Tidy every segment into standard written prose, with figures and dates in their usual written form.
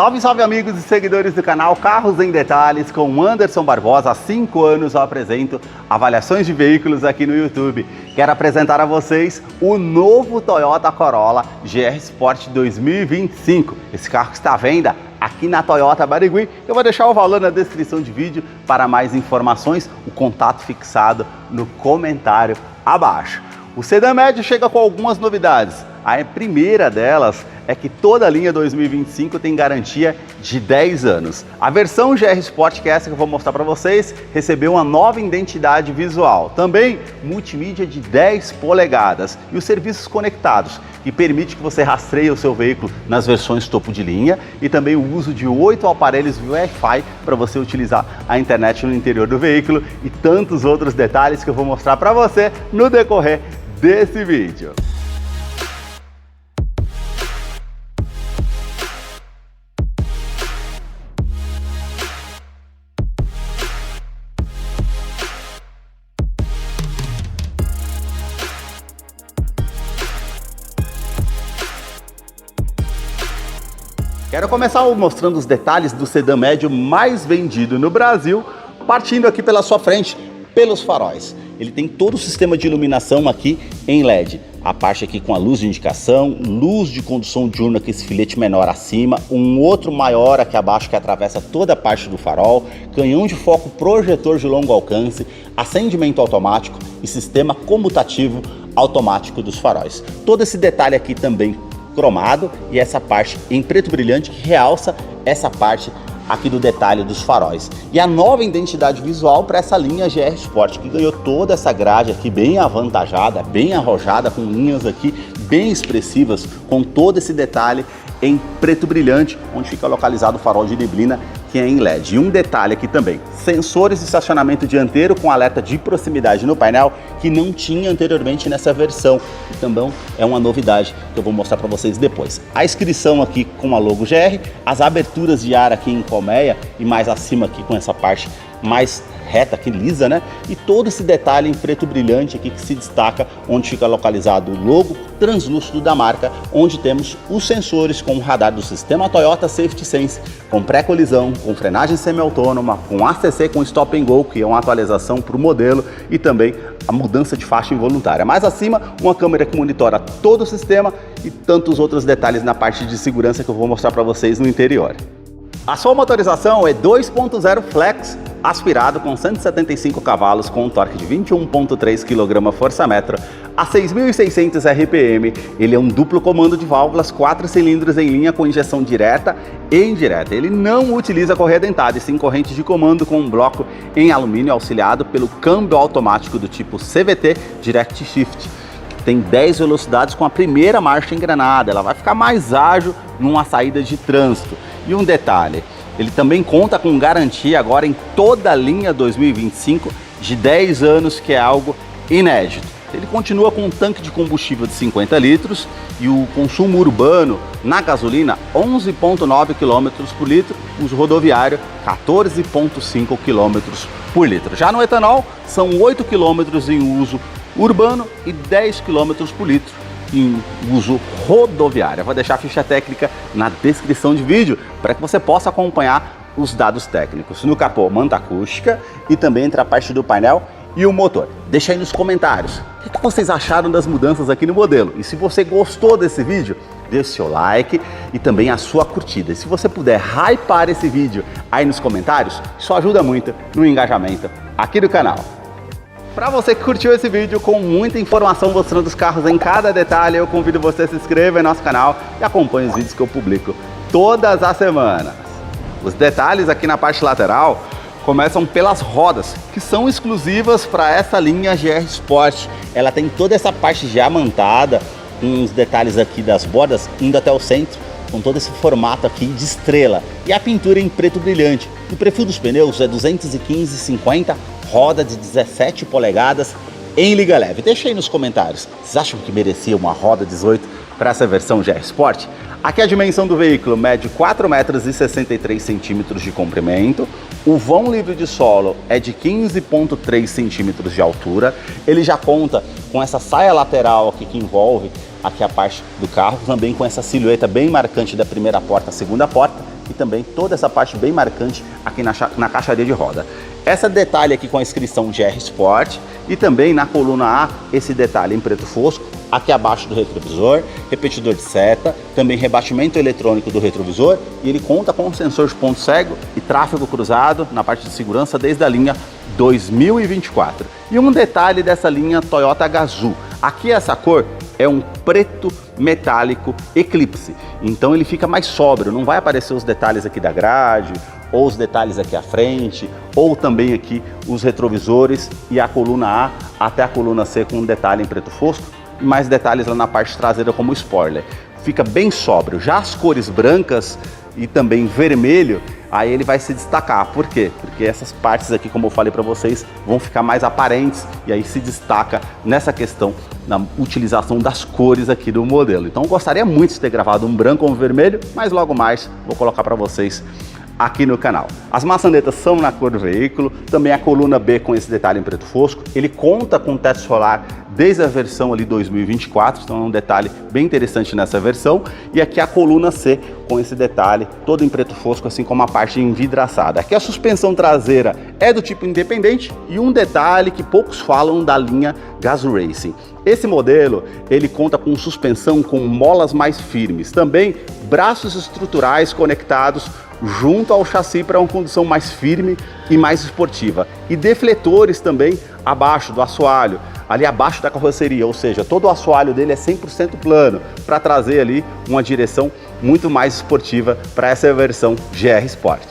Salve, salve amigos e seguidores do canal Carros em Detalhes, com Anderson Barbosa. Há 5 anos eu apresento avaliações de veículos aqui no YouTube. Quero apresentar a vocês o novo Toyota Corolla GR Sport 2025. Esse carro está à venda aqui na Toyota Barigui. Eu vou deixar o valor na descrição de vídeo. Para mais informações, o contato fixado no comentário abaixo. O sedã médio chega com algumas novidades. A primeira delas é que toda a linha 2025 tem garantia de 10 anos. A versão GR Sport, que é essa que eu vou mostrar para vocês, recebeu uma nova identidade visual. Também multimídia de 10 polegadas e os serviços conectados, que permite que você rastreie o seu veículo nas versões topo de linha, e também o uso de 8 aparelhos Wi-Fi para você utilizar a internet no interior do veículo, e tantos outros detalhes que eu vou mostrar para você no decorrer desse vídeo. Quero começar mostrando os detalhes do sedã médio mais vendido no Brasil, partindo aqui pela sua frente, pelos faróis. Ele tem todo o sistema de iluminação aqui em LED. A parte aqui com a luz de indicação, luz de condução diurna com esse filete menor acima, um outro maior aqui abaixo que atravessa toda a parte do farol, canhão de foco projetor de longo alcance, acendimento automático e sistema comutativo automático dos faróis. Todo esse detalhe aqui também cromado, e essa parte em preto brilhante que realça essa parte aqui do detalhe dos faróis. E a nova identidade visual para essa linha GR Sport, que ganhou toda essa grade aqui bem avantajada, bem arrojada, com linhas aqui bem expressivas, com todo esse detalhe em preto brilhante, onde fica localizado o farol de neblina, que é em LED. E um detalhe aqui também, sensores de estacionamento dianteiro com alerta de proximidade no painel, que não tinha anteriormente nessa versão, e também é uma novidade que eu vou mostrar para vocês depois. A inscrição aqui com a logo GR, as aberturas de ar aqui em colmeia, e mais acima aqui com essa parte mais reta aqui, lisa, né? E todo esse detalhe em preto brilhante aqui que se destaca, onde fica localizado o logo translúcido da marca, onde temos os sensores com o radar do sistema Toyota Safety Sense, com pré-colisão, com frenagem semi-autônoma, com ACC com Stop and Go, que é uma atualização para o modelo, e também a mudança de faixa involuntária. Mais acima, uma câmera que monitora todo o sistema e tantos outros detalhes na parte de segurança que eu vou mostrar para vocês no interior. A sua motorização é 2.0 Flex, aspirado com 175 cavalos, com um torque de 21.3 kgfm a 6.600 RPM. Ele é um duplo comando de válvulas, 4 cilindros em linha com injeção direta e indireta. Ele não utiliza correia dentada, e sim corrente de comando com um bloco em alumínio auxiliado pelo câmbio automático do tipo CVT Direct Shift. Tem 10 velocidades com a primeira marcha engrenada. Ela vai ficar mais ágil numa saída de trânsito. E um detalhe, ele também conta com garantia agora em toda a linha 2025 de 10 anos, que é algo inédito. Ele continua com um tanque de combustível de 50 litros e o consumo urbano na gasolina 11,9 km por litro, uso rodoviário 14,5 km por litro. Já no etanol são 8 km em uso urbano e 10 km por litro em uso rodoviário. Eu vou deixar a ficha técnica na descrição de vídeo para que você possa acompanhar os dados técnicos. No capô, manta acústica, e também entre a parte do painel e o motor. Deixa aí nos comentários o que vocês acharam das mudanças aqui no modelo. E se você gostou desse vídeo, deixe seu like e também a sua curtida. E se você puder hypar esse vídeo aí nos comentários, isso ajuda muito no engajamento aqui do canal. Para você que curtiu esse vídeo com muita informação mostrando os carros em cada detalhe, eu convido você a se inscrever em nosso canal e acompanhe os vídeos que eu publico todas as semanas. Os detalhes aqui na parte lateral começam pelas rodas, que são exclusivas para essa linha GR Sport. Ela tem toda essa parte diamantada, com os detalhes aqui das bordas indo até o centro, com todo esse formato aqui de estrela, e a pintura em preto brilhante. O perfil dos pneus é 215/50, roda de 17 polegadas em liga leve. Deixa aí nos comentários, vocês acham que merecia uma roda 18 para essa versão GR Sport? Aqui a dimensão do veículo mede 4,63 m de comprimento, o vão livre de solo é de 15,3 cm de altura. Ele já conta com essa saia lateral aqui que envolve aqui a parte do carro, também com essa silhueta bem marcante da primeira porta à segunda porta, e também toda essa parte bem marcante aqui na caixaria de roda. Esse detalhe aqui com a inscrição GR Sport e também na coluna A esse detalhe em preto fosco, aqui abaixo do retrovisor, repetidor de seta, também rebatimento eletrônico do retrovisor e ele conta com um sensor de ponto cego e tráfego cruzado na parte de segurança desde a linha 2024. E um detalhe dessa linha Toyota Gazoo, aqui essa cor é um preto metálico Eclipse, então ele fica mais sóbrio, não vai aparecer os detalhes aqui da grade, ou os detalhes aqui à frente, ou também aqui os retrovisores e a coluna A até a coluna C com um detalhe em preto fosco, e mais detalhes lá na parte traseira como spoiler. Fica bem sóbrio. Já as cores brancas e também vermelho, aí ele vai se destacar. Por quê? Porque essas partes aqui, como eu falei para vocês, vão ficar mais aparentes e aí se destaca nessa questão na utilização das cores aqui do modelo. Então eu gostaria muito de ter gravado um branco ou um vermelho, mas logo mais vou colocar para vocês aqui no canal. As maçanetas são na cor do veículo, também a coluna B com esse detalhe em preto fosco. Ele conta com teto solar desde a versão ali 2024, então é um detalhe bem interessante nessa versão. E aqui a coluna C com esse detalhe todo em preto fosco, assim como a parte envidraçada. Aqui a suspensão traseira é do tipo independente e um detalhe que poucos falam da linha Gazoo Racing. Esse modelo ele conta com suspensão com molas mais firmes, também braços estruturais conectados junto ao chassi para uma condução mais firme e mais esportiva. E defletores também abaixo do assoalho, ali abaixo da carroceria, ou seja, todo o assoalho dele é 100% plano, para trazer ali uma direção muito mais esportiva para essa versão GR Sport.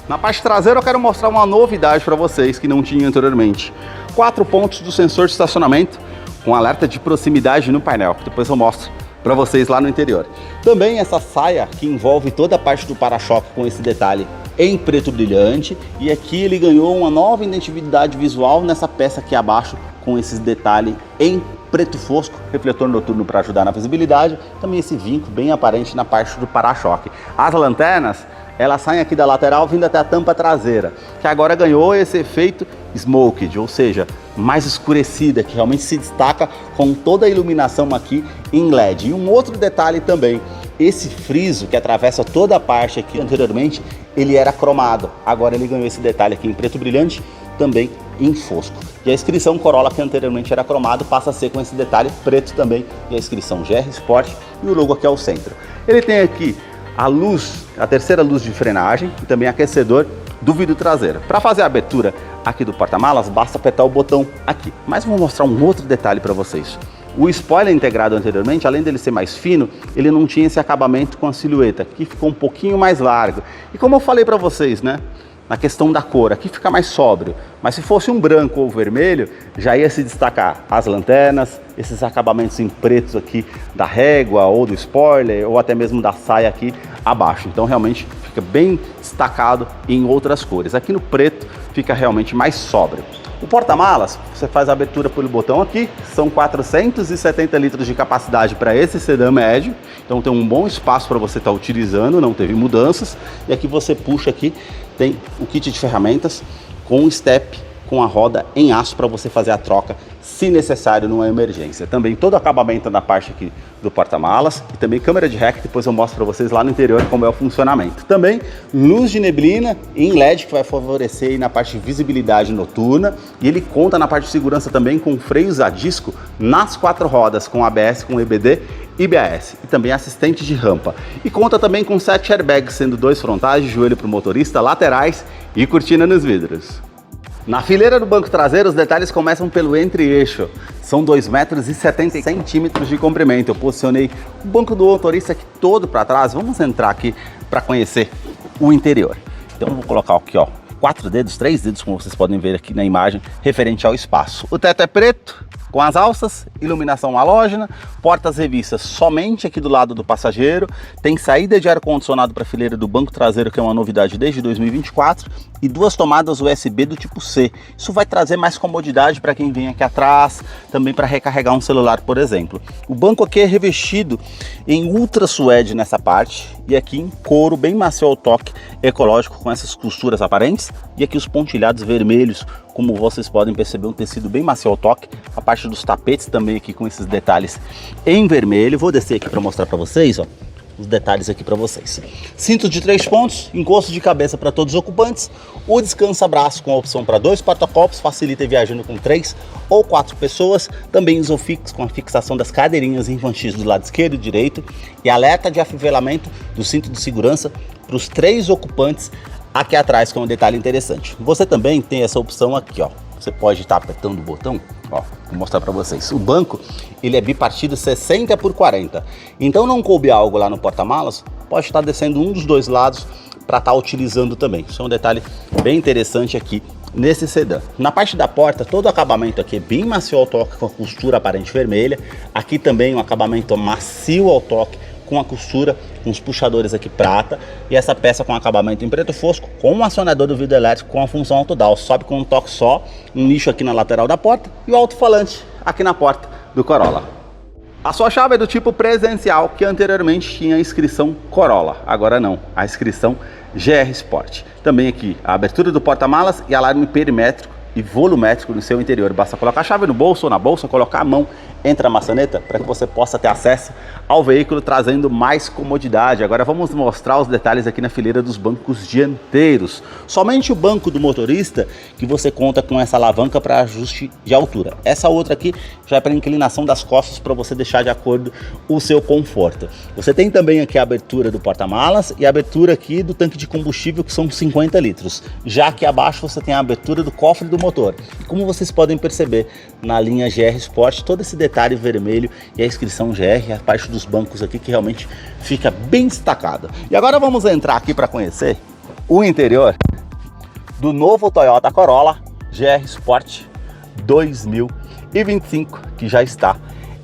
Na parte traseira eu quero mostrar uma novidade para vocês que não tinha anteriormente. 4 pontos do sensor de estacionamento com alerta de proximidade no painel, que depois eu mostro para vocês lá no interior. Também essa saia que envolve toda a parte do para-choque com esse detalhe em preto brilhante, e aqui ele ganhou uma nova identidade visual nessa peça aqui abaixo com esses detalhes em preto fosco, refletor noturno para ajudar na visibilidade, também esse vinco bem aparente na parte do para-choque. As lanternas elas saem aqui da lateral vindo até a tampa traseira, que agora ganhou esse efeito smoked, ou seja, mais escurecida, que realmente se destaca com toda a iluminação aqui em LED. E um outro detalhe também, esse friso que atravessa toda a parte aqui anteriormente, ele era cromado, agora ele ganhou esse detalhe aqui em preto brilhante, também em fosco. E a inscrição Corolla, que anteriormente era cromado, passa a ser com esse detalhe preto também, e a inscrição GR Sport e o logo aqui ao centro. Ele tem aqui a luz, a terceira luz de frenagem e também aquecedor do vidro traseiro. Para fazer a abertura aqui do porta-malas, basta apertar o botão aqui. Mas vou mostrar um outro detalhe para vocês. O spoiler integrado anteriormente, além dele ser mais fino, ele não tinha esse acabamento com a silhueta, que ficou um pouquinho mais largo. E como eu falei para vocês, né? Na questão da cor, aqui fica mais sóbrio, mas se fosse um branco ou vermelho, já ia se destacar as lanternas, esses acabamentos em pretos aqui da régua ou do spoiler, ou até mesmo da saia aqui abaixo. Então realmente fica bem destacado em outras cores. Aqui no preto fica realmente mais sóbrio. O porta-malas, você faz a abertura pelo botão aqui, são 470 litros de capacidade para esse sedã médio, então tem um bom espaço para você estar utilizando, não teve mudanças. E aqui você puxa aqui, tem o kit de ferramentas com step, com a roda em aço para você fazer a troca se necessário numa emergência. Também todo o acabamento na parte aqui do porta-malas e também câmera de ré, que depois eu mostro para vocês lá no interior como é o funcionamento. Também luz de neblina em LED, que vai favorecer aí na parte de visibilidade noturna, e ele conta na parte de segurança também com freios a disco nas 4 rodas, com ABS, com EBD e IBS, e também assistente de rampa. E conta também com 7 airbags, sendo 2 frontais, de joelho para o motorista, laterais e cortina nos vidros. Na fileira do banco traseiro, os detalhes começam pelo entre-eixo. São 2,70 m de comprimento. Eu posicionei o banco do motorista aqui todo para trás. Vamos entrar aqui para conhecer o interior. Então eu vou colocar aqui, ó, 4 dedos, 3 dedos, como vocês podem ver aqui na imagem, referente ao espaço. O teto é preto, com as alças, iluminação halógena, portas revistas somente aqui do lado do passageiro, tem saída de ar-condicionado para a fileira do banco traseiro, que é uma novidade desde 2024, e 2 tomadas USB do tipo C. Isso vai trazer mais comodidade para quem vem aqui atrás, também para recarregar um celular, por exemplo. O banco aqui é revestido em ultra suede nessa parte, e aqui em couro bem macio ao toque, ecológico, com essas costuras aparentes, e aqui os pontilhados vermelhos, como vocês podem perceber, um tecido bem macio ao toque. A parte dos tapetes também aqui com esses detalhes em vermelho. Vou descer aqui para mostrar para vocês, ó. os detalhes aqui para vocês. Cinto de 3 pontos, encosto de cabeça para todos os ocupantes, o descansa-braço com a opção para 2 porta-copos, facilita viajando com 3 ou 4 pessoas, também Isofix com a fixação das cadeirinhas infantis do lado esquerdo e direito e alerta de afivelamento do cinto de segurança para os 3 ocupantes aqui atrás, que é um detalhe interessante. Você também tem essa opção aqui, ó. Você pode estar apertando o botão, ó, vou mostrar para vocês. O banco, ele é bipartido 60 por 40. Então não coube algo lá no porta-malas, pode estar descendo um dos dois lados para estar utilizando também. Isso é um detalhe bem interessante aqui nesse sedã. Na parte da porta, todo o acabamento aqui é bem macio ao toque com a costura aparente vermelha. Aqui também um acabamento macio ao toque com a costura, com os puxadores aqui prata, e essa peça com acabamento em preto fosco, com um acionador do vidro elétrico com a função autodial, sobe com um toque só, um nicho aqui na lateral da porta e o alto-falante aqui na porta do Corolla. A sua chave é do tipo presencial, que anteriormente tinha a inscrição Corolla, agora não, a inscrição GR Sport. Também aqui a abertura do porta-malas e alarme perimétrico e volumétrico no seu interior. Basta colocar a chave no bolso ou na bolsa, colocar a mão entre a maçaneta para que você possa ter acesso ao veículo, trazendo mais comodidade. Agora vamos mostrar os detalhes aqui na fileira dos bancos dianteiros. Somente o banco do motorista que você conta com essa alavanca para ajuste de altura. Essa outra aqui já é para inclinação das costas, para você deixar de acordo o seu conforto. Você tem também aqui a abertura do porta-malas e a abertura aqui do tanque de combustível, que são 50 litros. Já aqui abaixo você tem a abertura do cofre do motor. E como vocês podem perceber na linha GR Sport, todo esse detalhe vermelho e a inscrição GR, a parte dos bancos aqui que realmente fica bem destacada. E agora vamos entrar aqui para conhecer o interior do novo Toyota Corolla GR Sport 2025, que já está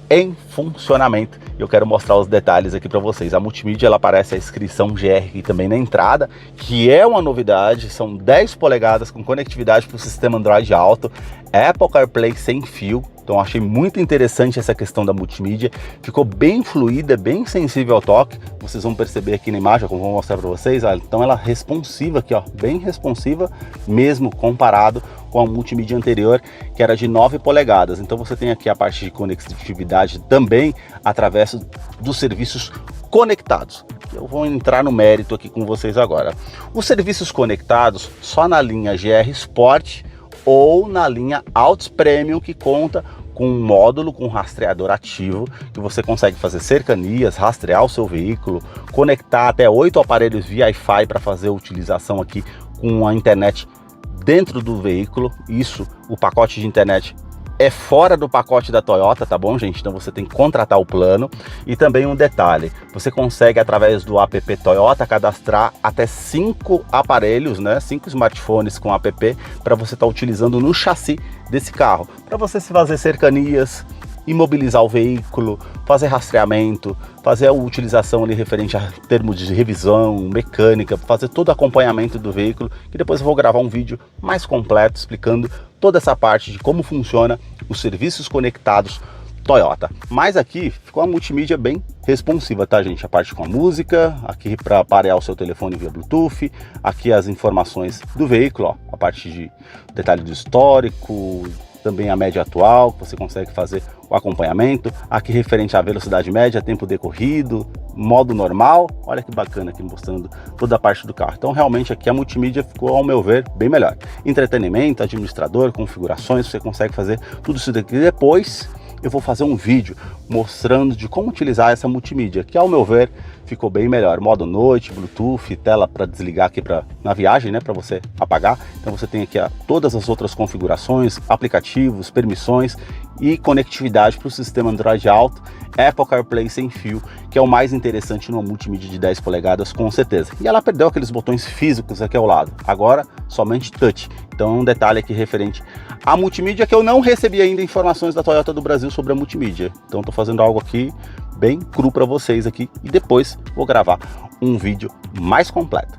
em funcionamento. Eu quero mostrar os detalhes aqui para vocês. A multimídia, ela aparece a inscrição GR aqui também na entrada, que é uma novidade. São 10 polegadas com conectividade para o sistema Android Auto, Apple CarPlay sem fio. Então achei muito interessante essa questão da multimídia, ficou bem fluida, bem sensível ao toque. Vocês vão perceber aqui na imagem, como vou mostrar para vocês, então ela é responsiva aqui, ó, bem responsiva mesmo comparado com a multimídia anterior, que era de 9 polegadas. Então você tem aqui a parte de conectividade também através dos serviços conectados. Eu vou entrar no mérito aqui com vocês agora. Os serviços conectados só na linha GR Sport ou na linha Autos Premium, que conta com um módulo com rastreador ativo, que você consegue fazer cercanias, rastrear o seu veículo, conectar até 8 aparelhos via Wi-Fi para fazer a utilização aqui com a internet dentro do veículo. Isso, o pacote de internet é fora do pacote da Toyota, tá bom, gente? Então você tem que contratar o plano. E também um detalhe, você consegue através do app Toyota cadastrar até 5 aparelhos, né? 5 smartphones com app para você estar utilizando no chassi desse carro, para você se fazer cercanias, imobilizar o veículo, fazer rastreamento, fazer a utilização ali referente a termos de revisão, mecânica, fazer todo o acompanhamento do veículo, que depois eu vou gravar um vídeo mais completo explicando toda essa parte de como funciona os serviços conectados Toyota. Mas aqui ficou uma multimídia bem responsiva, tá, gente? A parte com a música, aqui para parear o seu telefone via Bluetooth, aqui as informações do veículo, ó, a parte de detalhe do histórico, também a média atual, que você consegue fazer o acompanhamento, aqui referente à velocidade média, tempo decorrido, modo normal. Olha que bacana aqui mostrando toda a parte do carro. Então realmente aqui a multimídia ficou, ao meu ver, bem melhor. Entretenimento, administrador, configurações, você consegue fazer tudo isso daqui. Depois eu vou fazer um vídeo mostrando de como utilizar essa multimídia, que ao meu ver ficou bem melhor. Modo noite, Bluetooth, tela para desligar aqui na viagem, né, para você apagar. Então você tem aqui todas as outras configurações, aplicativos, permissões e conectividade para o sistema Android Auto, Apple CarPlay sem fio, que é o mais interessante numa multimídia de 10 polegadas, com certeza. E ela perdeu aqueles botões físicos aqui ao lado, agora somente touch. Então um detalhe aqui referente à multimídia, que eu não recebi ainda informações da Toyota do Brasil sobre a multimídia. Então estou fazendo algo aqui bem cru para vocês aqui e depois vou gravar um vídeo mais completo.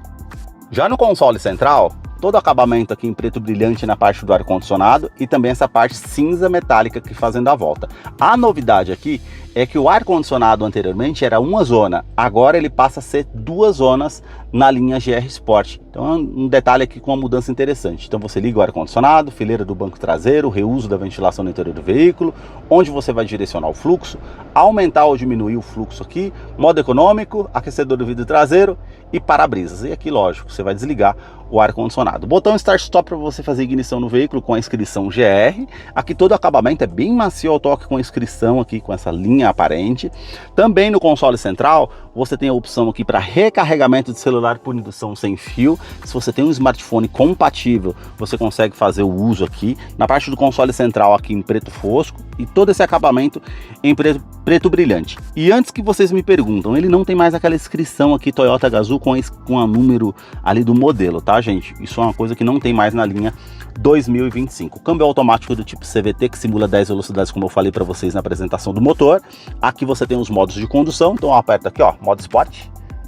Já no console central, todo o acabamento aqui em preto brilhante na parte do ar-condicionado e também essa parte cinza metálica aqui fazendo a volta. A novidade aqui é que o ar-condicionado anteriormente era uma zona, agora ele passa a ser duas zonas na linha GR Sport. Então é um detalhe aqui com uma mudança interessante. Então você liga o ar-condicionado, fileira do banco traseiro, reuso da ventilação no interior do veículo, onde você vai direcionar o fluxo, aumentar ou diminuir o fluxo aqui, modo econômico, aquecedor do vidro traseiro e para-brisas. E aqui, lógico, você vai desligar o ar-condicionado. Botão Start Stop para você fazer ignição no veículo com a inscrição GR. Aqui todo o acabamento é bem macio ao toque com a inscrição aqui, com essa linha aparente. Também no console central, você tem a opção aqui para recarregamento de celular por indução sem fio. Se você tem um smartphone compatível, você consegue fazer o uso aqui. Na parte do console central aqui em preto fosco e todo esse acabamento em preto brilhante. E antes que vocês me perguntam, ele não tem mais aquela inscrição aqui Toyota Gazoo com o número ali do modelo, tá, gente? Isso é uma coisa que não tem mais na linha 2025. Câmbio automático do tipo CVT que simula 10 velocidades, como eu falei para vocês na apresentação do motor. Aqui você tem os modos de condução, então aperta aqui, ó, modo Sport.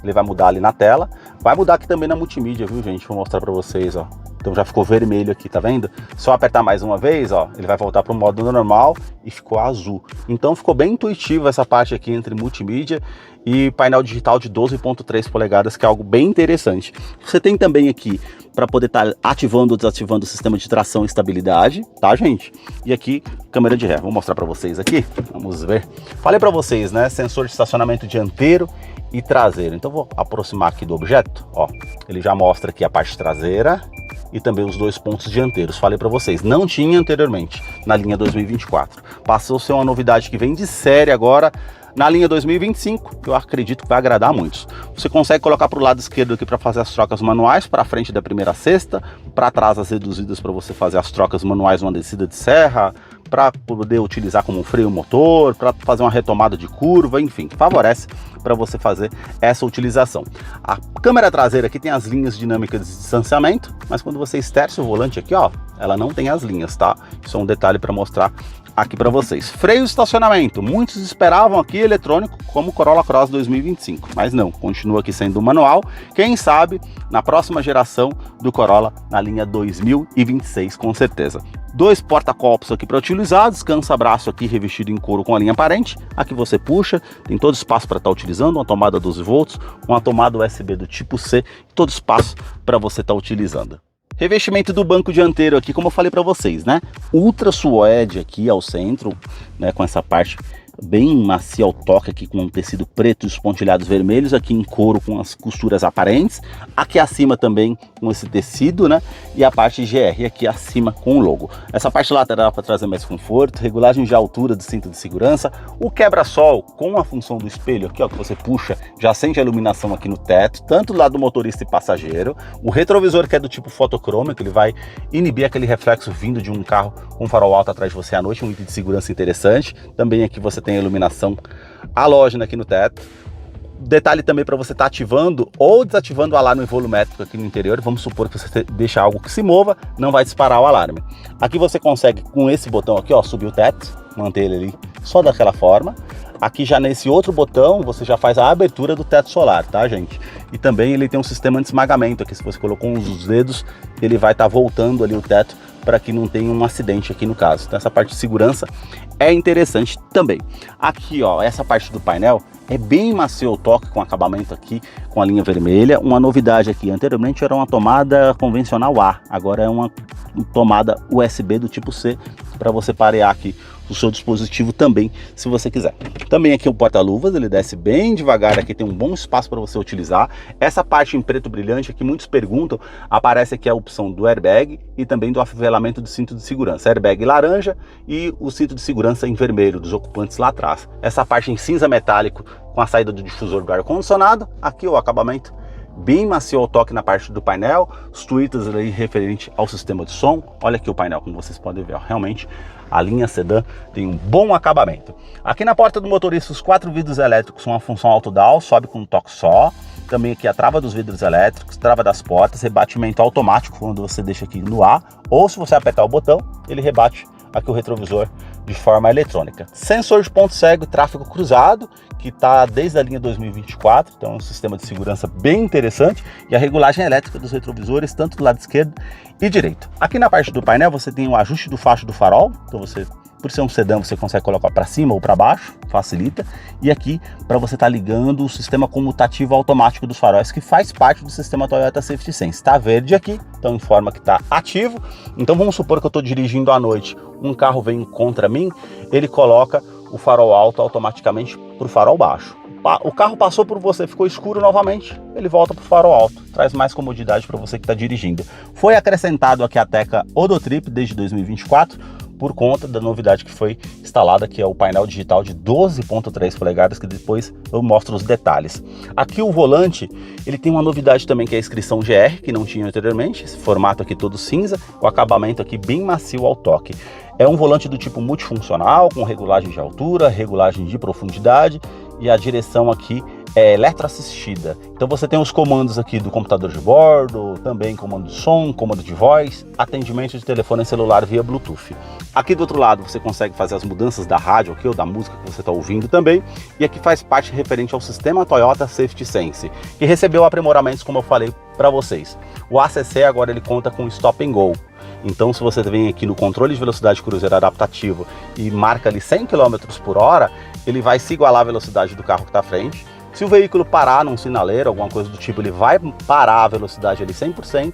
Ele vai mudar ali na tela. Vai mudar aqui também na multimídia, viu, gente? Vou mostrar para vocês, ó. Então já ficou vermelho aqui, tá vendo? Se eu apertar mais uma vez, ó, ele vai voltar para o modo normal e ficou azul. Então ficou bem intuitivo essa parte aqui entre multimídia e painel digital de 12.3 polegadas, que é algo bem interessante. Você tem também aqui para poder estar ativando ou desativando o sistema de tração e estabilidade, tá, gente? E aqui, câmera de ré. Vou mostrar para vocês aqui. Vamos ver. Falei para vocês, né? Sensor de estacionamento dianteiro e traseiro. Então vou aproximar aqui do objeto, ó. Ele já mostra aqui a parte traseira e também os dois pontos dianteiros. Falei para vocês, não tinha anteriormente na linha 2024. Passou a ser uma novidade que vem de série agora na linha 2025, que eu acredito que vai agradar a muitos. Você consegue colocar para o lado esquerdo aqui para fazer as trocas manuais, para frente da primeira sexta, para trás as reduzidas para você fazer as trocas manuais numa descida de serra, para poder utilizar como um freio motor, para fazer uma retomada de curva, enfim, favorece para você fazer essa utilização. A câmera traseira aqui tem as linhas dinâmicas de distanciamento, mas quando você esterça o volante aqui, ó, ela não tem as linhas, tá? Isso é um detalhe para mostrar aqui para vocês. Freio e estacionamento, muitos esperavam aqui eletrônico como o Corolla Cross 2025, mas não, continua aqui sendo manual. Quem sabe na próxima geração do Corolla na linha 2026 com certeza. Dois porta-copos aqui para utilizar, descansa-braço aqui revestido em couro com a linha aparente. Aqui você puxa, tem todo espaço para estar utilizando, uma tomada 12 volts, uma tomada USB do tipo C, todo espaço para você estar utilizando. Revestimento do banco dianteiro aqui, como eu falei para vocês, né? Ultra suede aqui ao centro, né? Com essa parte bem macia ao toque aqui com um tecido preto e os pontilhados vermelhos, aqui em couro com as costuras aparentes, aqui acima também com esse tecido, né? E a parte GR aqui acima com o logo. Essa parte lateral para trazer mais conforto, regulagem de altura do cinto de segurança, o quebra-sol com a função do espelho aqui, ó, que você puxa, já acende a iluminação aqui no teto, tanto do lado do motorista e passageiro, o retrovisor que é do tipo fotocrômico, ele vai inibir aquele reflexo vindo de um carro com farol alto atrás de você à noite, um item de segurança interessante. Também aqui você tem a iluminação halógena aqui no teto. Detalhe também para você estar ativando ou desativando o alarme volumétrico aqui no interior. Vamos supor que você deixa algo que se mova, não vai disparar o alarme. Aqui você consegue com esse botão aqui, ó, subir o teto, manter ele ali só daquela forma. Aqui já nesse outro botão você já faz a abertura do teto solar, tá, gente? E também ele tem um sistema de esmagamento aqui, se você colocou os dedos, ele vai estar voltando ali o teto para que não tenha um acidente aqui no caso. Então essa parte de segurança é interessante também. Aqui, ó, essa parte do painel é bem macio o toque com acabamento aqui com a linha vermelha. Uma novidade aqui, anteriormente era uma tomada convencional A, agora é uma tomada USB do tipo C para você parear aqui o seu dispositivo também, se você quiser. Também aqui o porta-luvas, ele desce bem devagar, aqui tem um bom espaço para você utilizar. Essa parte em preto brilhante aqui, muitos perguntam, aparece aqui a opção do airbag e também do afivelamento do cinto de segurança. Airbag laranja e o cinto de segurança em vermelho, dos ocupantes lá atrás. Essa parte em cinza metálico com a saída do difusor do ar-condicionado, aqui o acabamento bem macio ao toque na parte do painel, os tweeters aí referente ao sistema de som. Olha aqui o painel, como vocês podem ver, ó, realmente a linha sedã tem um bom acabamento. Aqui na porta do motorista, os 4 vidros elétricos com a função auto-down, sobe com um toque só. Também aqui a trava dos vidros elétricos, trava das portas, rebatimento automático quando você deixa aqui no ar, ou se você apertar o botão, ele rebate aqui o retrovisor de forma eletrônica. Sensor de ponto cego e tráfego cruzado, que está desde a linha 2024, então é um sistema de segurança bem interessante, e a regulagem elétrica dos retrovisores, tanto do lado esquerdo e direito. Aqui na parte do painel você tem o ajuste do facho do farol, então você, por ser um sedã, você consegue colocar para cima ou para baixo, facilita. E aqui, para você estar ligando o sistema comutativo automático dos faróis, que faz parte do sistema Toyota Safety Sense. Está verde aqui, então informa que está ativo. Então vamos supor que eu estou dirigindo à noite, um carro vem contra mim, ele coloca o farol alto automaticamente para o farol baixo. O carro passou por você, ficou escuro novamente, ele volta para o farol alto, traz mais comodidade para você que está dirigindo. Foi acrescentado aqui a teca Odotrip desde 2024, por conta da novidade que foi instalada, que é o painel digital de 12.3 polegadas, que depois eu mostro os detalhes. Aqui o volante, ele tem uma novidade também, que é a inscrição GR, que não tinha anteriormente, esse formato aqui todo cinza, o acabamento aqui bem macio ao toque. É um volante do tipo multifuncional, com regulagem de altura, regulagem de profundidade, e a direção aqui é eletroassistida. Então você tem os comandos aqui do computador de bordo, também comando de som, comando de voz, atendimento de telefone celular via Bluetooth. Aqui do outro lado você consegue fazer as mudanças da rádio aqui, ou da música que você está ouvindo também, e aqui faz parte referente ao sistema Toyota Safety Sense, que recebeu aprimoramentos, como eu falei para vocês. O ACC agora ele conta com Stop and Go. Então se você vem aqui no controle de velocidade cruzeiro adaptativo e marca ali 100 km por hora, ele vai se igualar à velocidade do carro que está à frente. Se o veículo parar num sinaleiro, alguma coisa do tipo, ele vai parar a velocidade ali 100%,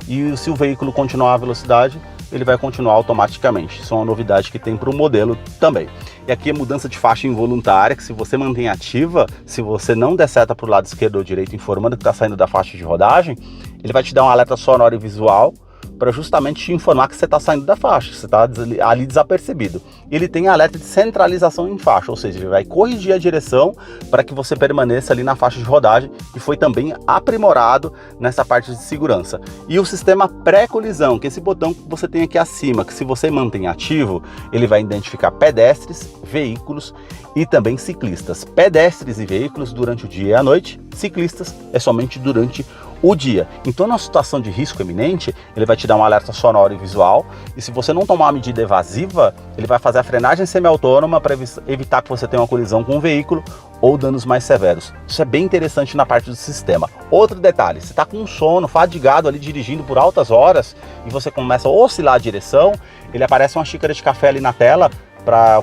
e se o veículo continuar a velocidade, ele vai continuar automaticamente. Isso é uma novidade que tem para o modelo também. E aqui a mudança de faixa involuntária, que se você mantém ativa, se você não der seta para o lado esquerdo ou direito informando que está saindo da faixa de rodagem, ele vai te dar um alerta sonoro e visual, para justamente te informar que você está saindo da faixa, você está ali desapercebido. Ele tem alerta de centralização em faixa, ou seja, ele vai corrigir a direção para que você permaneça ali na faixa de rodagem, e foi também aprimorado nessa parte de segurança. E o sistema pré-colisão, que é esse botão que você tem aqui acima, que se você mantém ativo, ele vai identificar pedestres, veículos e também ciclistas. Pedestres e veículos durante o dia e a noite, ciclistas é somente durante o dia. Então, na situação de risco iminente, ele vai te dar um alerta sonoro e visual, e se você não tomar uma medida evasiva, ele vai fazer a frenagem semi-autônoma para evitar que você tenha uma colisão com um veículo ou danos mais severos. Isso é bem interessante na parte do sistema. Outro detalhe, você está com sono, fadigado ali dirigindo por altas horas, e você começa a oscilar a direção, ele aparece uma xícara de café ali na tela,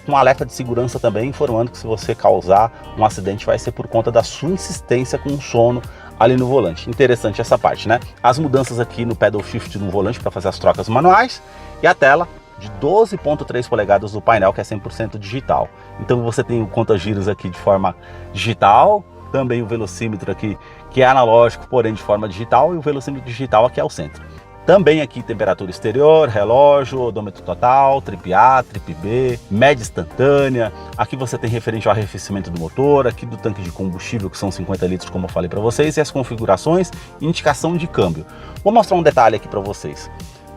com um alerta de segurança também, informando que se você causar um acidente vai ser por conta da sua insistência com o sono ali no volante. Interessante essa parte, né? As mudanças aqui no pedal shift no volante para fazer as trocas manuais, e a tela de 12.3 polegadas do painel, que é 100% digital. Então você tem o conta-giros aqui de forma digital, também o velocímetro aqui, que é analógico, porém de forma digital, e o velocímetro digital aqui ao centro. Também aqui temperatura exterior, relógio, odômetro total, trip A, trip B, média instantânea. Aqui você tem referente ao arrefecimento do motor, aqui do tanque de combustível, que são 50 litros, como eu falei para vocês, e as configurações e indicação de câmbio. Vou mostrar um detalhe aqui para vocês.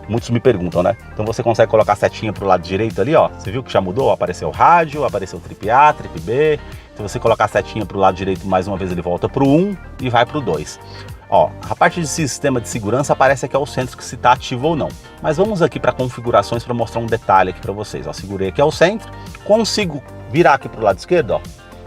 Muitos me perguntam, né? Então você consegue colocar a setinha para o lado direito ali, ó. Você viu que já mudou? Apareceu o rádio, apareceu o trip A, trip B. Se você colocar a setinha para o lado direito, mais uma vez ele volta para o 1 e vai para o 2. Ó, a parte de sistema de segurança aparece aqui ao centro que se está ativo ou não. Mas vamos aqui para configurações para mostrar um detalhe aqui para vocês. Ó, segurei aqui ao centro, consigo virar aqui para o lado esquerdo, ó,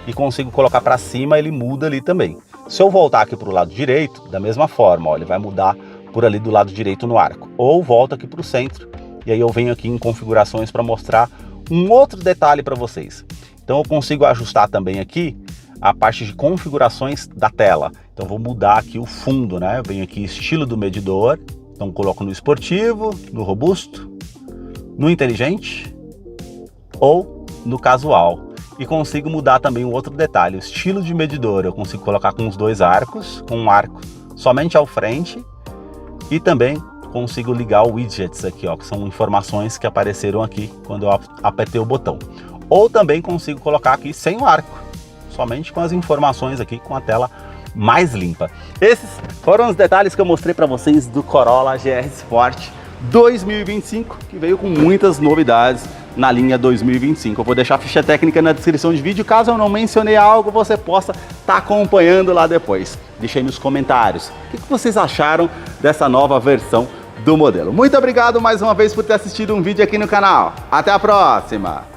e consigo colocar para cima, ele muda ali também. Se eu voltar aqui para o lado direito, da mesma forma, ó, ele vai mudar por ali do lado direito no arco. Ou volta aqui para o centro, e aí eu venho aqui em configurações para mostrar um outro detalhe para vocês. Então eu consigo ajustar também aqui a parte de configurações da tela. Então vou mudar aqui o fundo, né? Eu venho aqui estilo do medidor, então coloco no esportivo, no robusto, no inteligente ou no casual. E consigo mudar também um outro detalhe, o estilo de medidor. Eu consigo colocar com os dois arcos, com um arco somente ao frente, e também consigo ligar o widgets aqui, ó, que são informações que apareceram aqui quando eu apertei o botão. Ou também consigo colocar aqui sem o arco, somente com as informações aqui, com a tela mais limpa. Esses foram os detalhes que eu mostrei para vocês do Corolla GR Sport 2025, que veio com muitas novidades na linha 2025. Eu vou deixar a ficha técnica na descrição de vídeo, caso eu não mencionei algo, você possa estar acompanhando lá depois. Deixa aí nos comentários o que vocês acharam dessa nova versão do modelo. Muito obrigado mais uma vez por ter assistido um vídeo aqui no canal. Até a próxima!